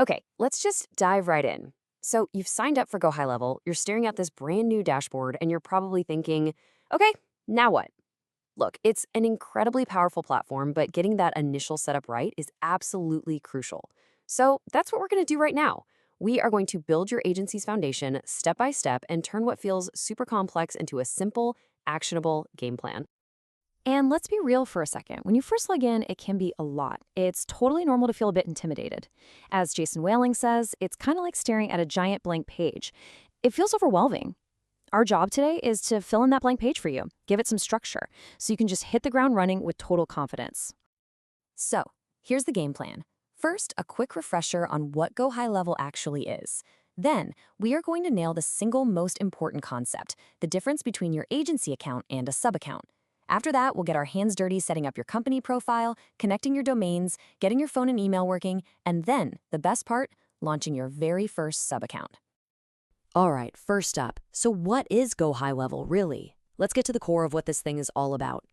Okay, let's just dive right in. So you've signed up for Go High Level, you're staring at this brand new dashboard, and you're probably thinking, okay, now what? Look, it's an incredibly powerful platform, but getting that initial setup right is absolutely crucial. So that's what we're going to do right now. We are going to build your agency's foundation step by step and turn what feels super complex into a simple, actionable game plan. And let's be real for a second. When you first log in, it can be a lot. It's totally normal to feel a bit intimidated. As Jason Whaling says, it's kind of like staring at a giant blank page. It feels overwhelming. Our job today is to fill in that blank page for you, give it some structure, so you can just hit the ground running with total confidence. So, here's the game plan. First, a quick refresher on what Go High Level actually is. Then, we are going to nail the single most important concept, the difference between your agency account and a sub-account. After that, we'll get our hands dirty setting up your company profile, connecting your domains, getting your phone and email working, and then, the best part, launching your very first sub-account. All right, first up, so what is Go High Level really? Let's get to the core of what this thing is all about.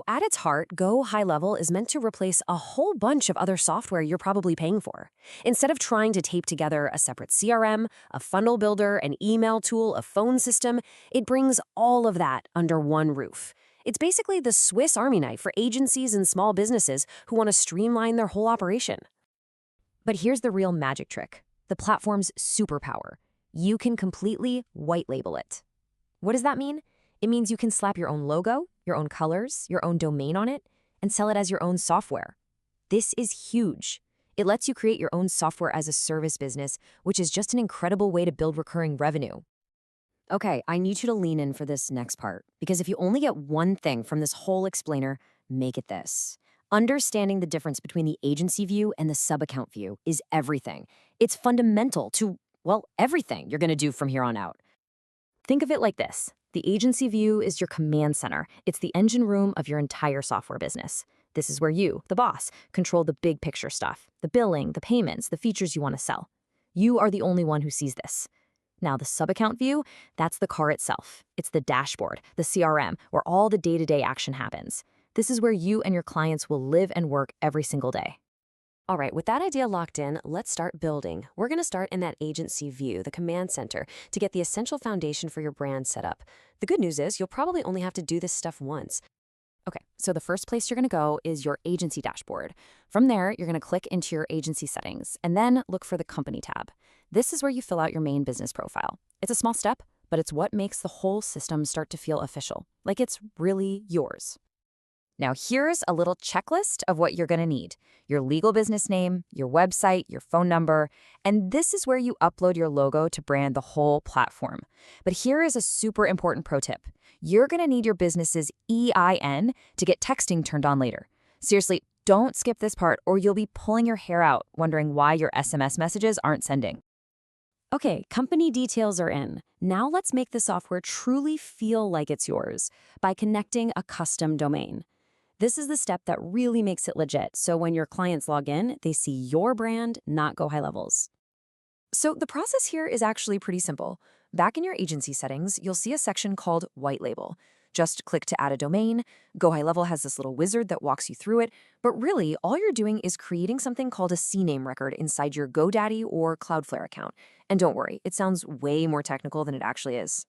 At its heart, Go High Level is meant to replace a whole bunch of other software you're probably paying for. Instead of trying to tape together a separate CRM, a funnel builder, an email tool, a phone system, it brings all of that under one roof. It's basically the Swiss Army knife for agencies and small businesses who want to streamline their whole operation. But here's the real magic trick, the platform's superpower. You can completely white label it. What does that mean? It means you can slap your own logo, your own colors, your own domain on it, and sell it as your own software. This is huge. It lets you create your own software as a service business, which is just an incredible way to build recurring revenue. Okay, I need you to lean in for this next part, because if you only get one thing from this whole explainer, make it this. Understanding the difference between the agency view and the sub-account view is everything. It's fundamental to, well, everything you're going to do from here on out. Think of it like this. The agency view is your command center. It's the engine room of your entire software business. This is where you, the boss, control the big picture stuff, the billing, the payments, the features you want to sell. You are the only one who sees this. Now, the sub-account view, that's the car itself. It's the dashboard, the CRM, where all the day-to-day action happens. This is where you and your clients will live and work every single day. All right, with that idea locked in, let's start building. We're going to start in that agency view, the command center, to get the essential foundation for your brand set up. The good news is you'll probably only have to do this stuff once. Okay, so the first place you're going to go is your agency dashboard. From there, you're going to click into your agency settings and then look for the company tab. This is where you fill out your main business profile. It's a small step, but it's what makes the whole system start to feel official, like it's really yours. Now, here's a little checklist of what you're going to need. Your legal business name, your website, your phone number, and this is where you upload your logo to brand the whole platform. But here is a super important pro tip. You're going to need your business's EIN to get texting turned on later. Seriously, don't skip this part or you'll be pulling your hair out wondering why your SMS messages aren't sending. Okay, company details are in. Now let's make the software truly feel like it's yours by connecting a custom domain. This is the step that really makes it legit, so when your clients log in, they see your brand, not Go High Level's. So the process here is actually pretty simple. Back in your agency settings, you'll see a section called White Label. Just click to add a domain. Go High Level has this little wizard that walks you through it, but really all you're doing is creating something called a CNAME record inside your GoDaddy or Cloudflare account. And don't worry, it sounds way more technical than it actually is.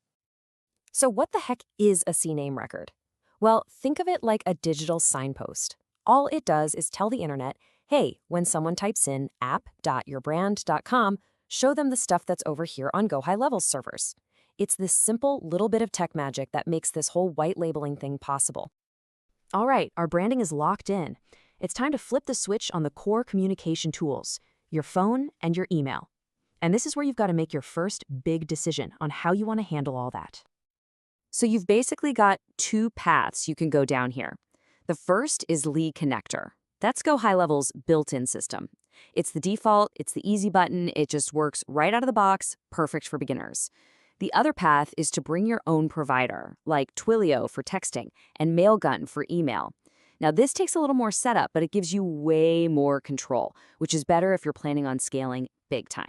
So what the heck is a CNAME record? Well, think of it like a digital signpost. All it does is tell the internet, hey, when someone types in app.yourbrand.com, show them the stuff that's over here on Go High Level servers. It's this simple little bit of tech magic that makes this whole white labeling thing possible. All right, our branding is locked in. It's time to flip the switch on the core communication tools, your phone and your email. And this is where you've got to make your first big decision on how you want to handle all that. So you've basically got two paths you can go down here. The first is Lead Connector. That's Go High Level's built-in system. It's the default, it's the easy button, it just works right out of the box, perfect for beginners. The other path is to bring your own provider, like Twilio for texting and MailGun for email. Now this takes a little more setup, but it gives you way more control, which is better if you're planning on scaling big time.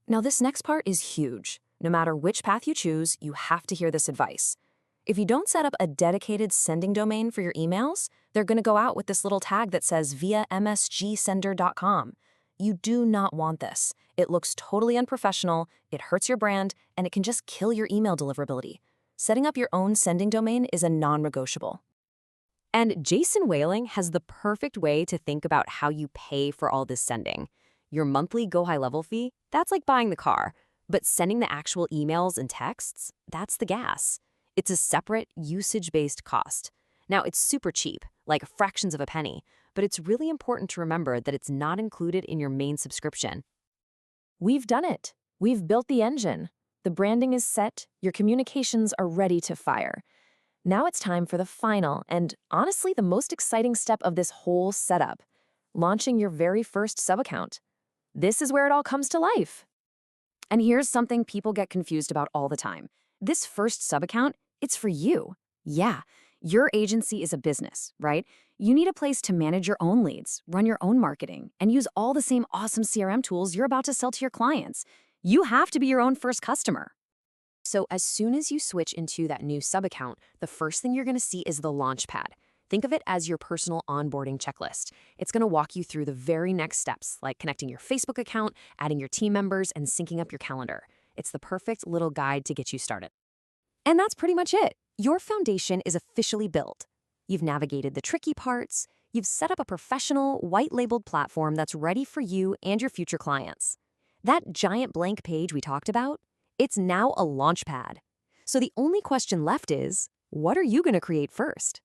Now this next part is huge. No matter which path you choose, you have to hear this advice. If you don't set up a dedicated sending domain for your emails, they're going to go out with this little tag that says via msgsender.com. You do not want this. It looks totally unprofessional, it hurts your brand, and it can just kill your email deliverability. Setting up your own sending domain is a non-negotiable. And Jason Whaling has the perfect way to think about how you pay for all this sending. Your monthly Go High Level fee, that's like buying the car. But sending the actual emails and texts, that's the gas. It's a separate, usage-based cost. Now, it's super cheap, like fractions of a penny, but it's really important to remember that it's not included in your main subscription. We've done it. We've built the engine. The branding is set, your communications are ready to fire. Now it's time for the final and honestly the most exciting step of this whole setup, launching your very first sub-account. This is where it all comes to life. And here's something people get confused about all the time. This first sub-account, it's for you. Yeah, your agency is a business, right? You need a place to manage your own leads, run your own marketing, and use all the same awesome CRM tools you're about to sell to your clients. You have to be your own first customer. So as soon as you switch into that new sub-account, the first thing you're going to see is the Launchpad. Think of it as your personal onboarding checklist. It's going to walk you through the very next steps, like connecting your Facebook account, adding your team members, and syncing up your calendar. It's the perfect little guide to get you started. And that's pretty much it. Your foundation is officially built. You've navigated the tricky parts. You've set up a professional, white-labeled platform that's ready for you and your future clients. That giant blank page we talked about, it's now a launchpad. So the only question left is, what are you going to create first?